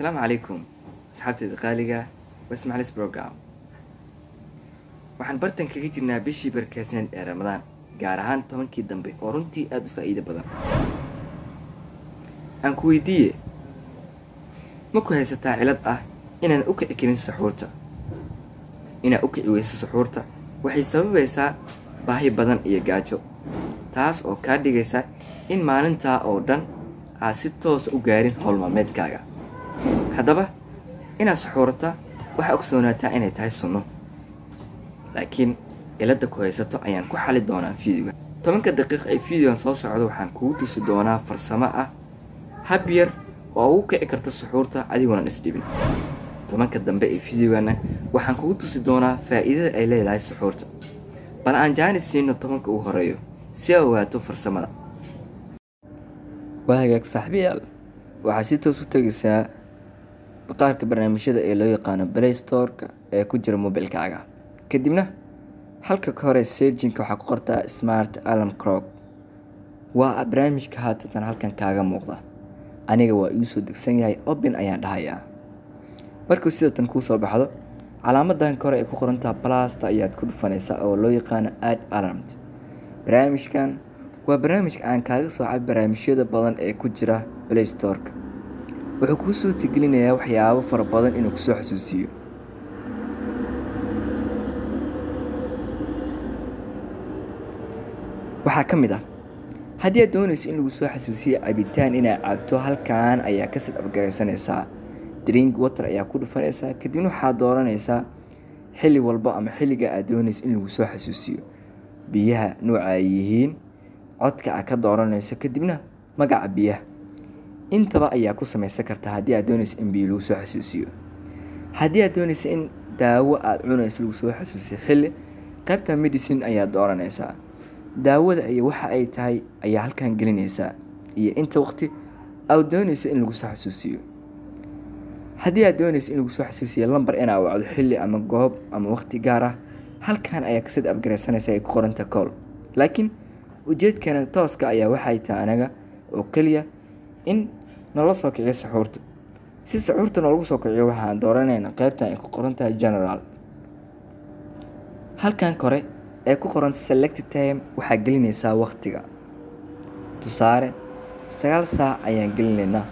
السلام عليكم أصحابتي الغالية واسمع ليس بروجرام waxaan bartan kaga jirnaa bishii barkaasnaan ee Ramadaan gaar ahaan 10kii dambe oo runtii aad u faa'iido badan aan ku weydiiyay ma ku haysataa cilad ah inaan u kici karin saxuurta inaan u kici weyso saxuurta waxay sababaysaa baahi badan iyo gaajo taas oo ka dhigaysa in maalinta oo dhan aad si toos u gaarin hawl maalmeedkaaga haddaba inaad saxuurta waxa ogsoonataa inay tahay sunno laakiin cilada ku haysato ayaan ku xali doonaa fiidiga 10 daqiiqo ay fiidigan soo socdo waxaan kugu tusi doonaa farsamo ah hab yar oo ugu kici karta saxuurta adigoon isdhibin 10 dambe ee fiidigana waxaan kugu tusi doonaa faa'iidada ay leedahay saxuurta bal aan jaanisiino 10 ugu horeeyo si aad ogaato farsamada waagaag saaxiibayaal waxaa si toos u tagaysaa qaarka barnaamijyada ee loo yaqaan Play Store-ka ee ku jira mobilkaaga kadibna halka ka hore searching-ka waxa ku qortaa Smart Alarm Clock waa barnaamijka haatan halkan kaaga muuqda aniga waa ii soo degsan yahay open ayaan dhahayaa markuu sida tan ku soo baxdo calaamadan kore ee ku qorantaa plus ayaad ku dhufanaysaa oo loo yaqaan add alarm barnaamijkan waa barnaamijka aan kaaga soo cabir barnaamijyada badan ee ku jira Play Store-ka wuxuu ku soo tigilinayaa waxyaabo fara badan inuu ku soo xasuusiyo waxaa ka mid ah haddii aad doonayso in lagu soo xasuusiyo cabitaan inaad cabto halkan ayaa ka sad abgaraysanaysaa drink water ayaa ku dhufanaysaa kadibna waxaad dooranaysaa xilli walba ama xilliga aad doonayso in lagu soo xasuusiyo biyaha nooca ay yihiin codka aad ka dooranayso kadibna magaca biyaha intaba ayaa ku samaysan kartaa haddii aad doonayso in biyo lagu soo xasuusiyo haddii aad doonayso in daawo aad cunayso lagu soo xasuusiyo xilli qaybta medicine ayaa dooranaysaa daawada iyo waxa ay tahay ayaa halkan gelinaysaa iyo inta waqti aad doonayso in lagu soo xasuusiyo haddii aad doonayso in lagu soo xasuusiyo lambar in aad wacdo xilli ama goob ama waqti gaar ah halkan ayaa ka sad abgaraysanaysaa ay ku qoranta call laakiin ujeedkeena tooska ayaa waxay tahay anaga oo kaliya in nala soo kiciyo saxuurta si saxuurta nalagu soo kiciyo waxaan dooranaynaa qaybtan ay ku qorantahay general halkan kore ee ku qoran select time waxaa gelinaysaa waqtiga tusaale 9 saac ayaan gelinaynaa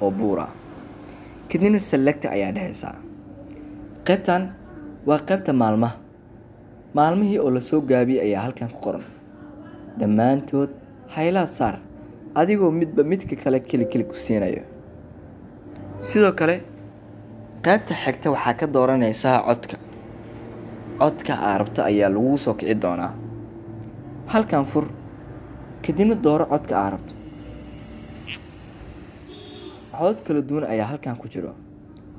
oo buur ah kadibna select ayaa dhahaysaa qaybtan waa qaybta maalmihii oo la soo gaabiyay ayaa halkan ku qoran dhammaantood haylaad saar adigoo midba midka kale keli ku siinayo sidoo kale qaybta xigta waxaa ka dooranaysaa codka aad rabto ayaa lagu soo kici doonaa halkan fur kadibna dooro codka aad rabto cod kala duwan ayaa halkan ku jiro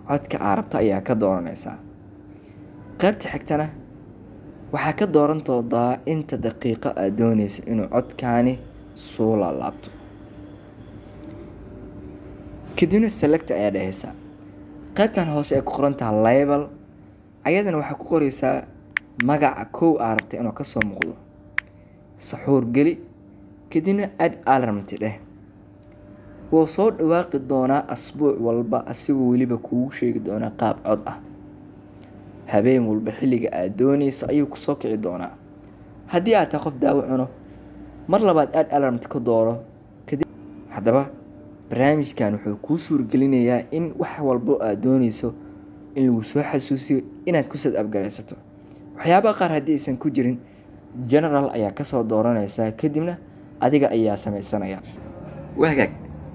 codka aad rabto ayaa ka dooranaysaa qaybta xigtana waxaa ka dooran doontaa inta daqiiqo aad doonayso inuu codkaani soo laabto kadibna select ayaa dhahaysaa qaybtan hoose ee ku qorantaha label ayadana waxaa ku qoraysaa magaca kow aad rabta inuu ka soo muuqdo saxuur geli kadibna add alarm dheh wuu soo dhawaaqi doonaa asbuuc walba asigoo weliba kuugu sheegi doonaa qaab cod ah habeen walba xilliga aad doonayso ayuu ku soo kici doonaa haddii aad tahay qof daawo cuno mar labaad add alarm ka dooro kadib haddaba barnaamijkan wuxuu kuu suurgelinayaa in wax walba aad doonayso in lagu soo xasuusiyo inaad ku sad abgaraysato waxyaabaha qaar haddii aysan ku jirin general ayaa ka soo dooranaysaa kadibna adiga ayaa samaysanaya waagaag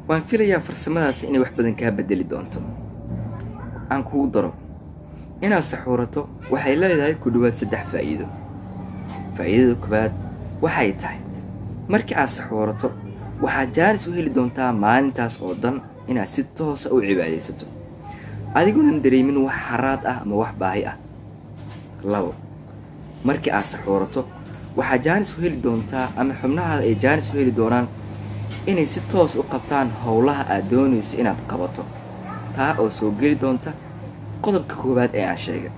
waan filayaa farsamadaas inay wax badan kaa bedeli doonto aan kugu daro inaad saxuurato waxay leedahay ku dhawaad 3 faa'iido faa'iidada koowaad waxay tahay markii aad saxuurato waxaad jaaris u heli doontaa maalintaas oo dhan inaad si toos ah u cibaadaysato adigoon dareemin wax xaraad ah ama wax baahi ah 2 markii aad saxuurato waxaa jaanis u heli doontaa ama xubnahaada ay jaanis u heli doonaan inay si toos u qabtaan howlaha aad doonayso inaad qabato taa oo soo geli doonta qodobka koowaad ee aan sheegay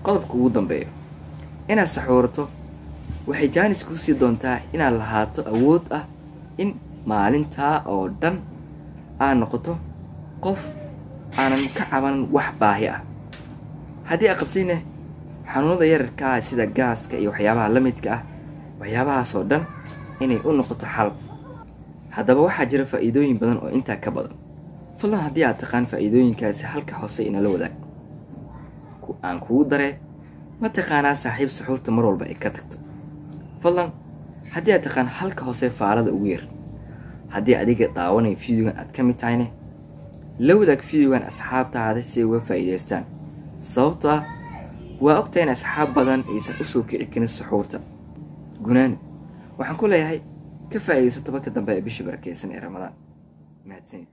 qodobka ugu dambeeya inaad saxuurato waxay jaanis ku sii doontaa inaad lahaato awood ah in maalinta oo dhan aad noqoto qof aanan ka caban wax baahi ah. haddii aad qabtayna xanuunada yararka ah sida gaaska iyo waxyaabaha la midka ah, waxyaabahaas oo dhan inay u noqoto xal. haddaba waxaa jira faa'iidooyin badan oo intaa ka badan. fadlan haddii aad taqaan faa'iidooyinkaasi halka hoose inala wadaag. aan kugu daree, ma taqaanaa saaxiib suxuurta mar walba ay ka tagto? fadlan haddii aad taqaan halka hoose faalada ugu yar. haddii adiga daawanay fiidiyogan aad ka mid tahayne, la wadaag fiidiyogan asxaabtaada si ay uga faa'iidaystaan. sababtoo ah waa ogtahay in asxaab badan aysan u soo kici karin suxuurta. gunaani waxaan ku leeyahay ka faa'iidayso tobanka dambe ee bisha barakeysan ee Ramadaan. mahadsanid.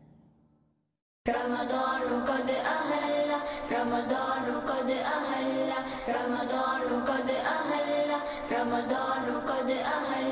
رمضان قد أهل رمضان قد أهل رمضان قد أهل رمضان قد أهل